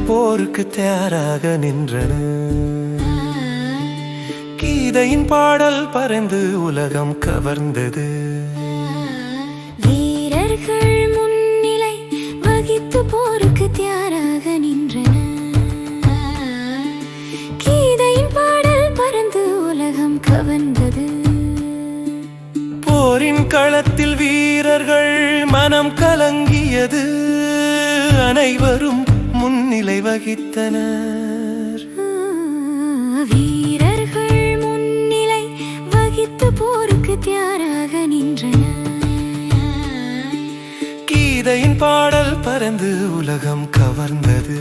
போருக்கு தயாராக நின்றனர். கீதையின் பாடல் பறந்து உலகம் கவர்ந்தது. வீரர்கள் முன்னிலை வகித்து போருக்கு தயாராக நின்றனர். கீதையின் பாடல் பறந்து உலகம் கவர்ந்தது. போரின் களத்தில் வீரர்கள் மனம் கலங்கியது. அனைவரும் முன்னிலை வகித்தனர். வீரர்கள் முன்னிலை வகித்து போருக்கு தயாராக நின்றனர். கீதையின் பாடல் பறந்து உலகம் கவர்ந்தது.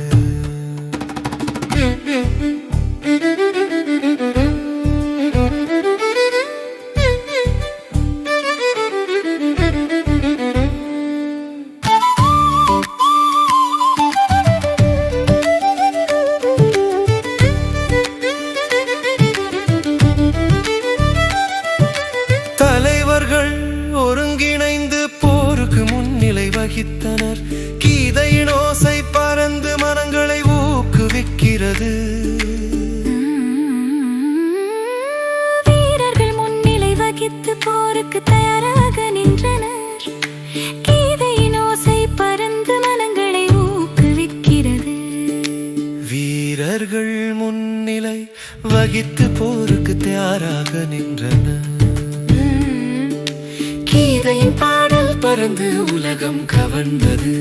தலைவர்கள் ஒருங்கிணைந்து போருக்கு முன்னிலை வகித்தனர். கீதையின் ஓசை பறந்து மனங்களை ஊக்குவிக்கிறது. வீரர்கள் முன்னிலை வகித்து போருக்கு தயாராக நின்றனர். கீதையின் ஓசை பறந்து மனங்களை ஊக்குவிக்கிறது. வீரர்கள் முன்னிலை வகித்து போருக்கு தயாராக நின்றனர். கீதையின் பாடல் பறந்து உலகம் கவர்ந்தது.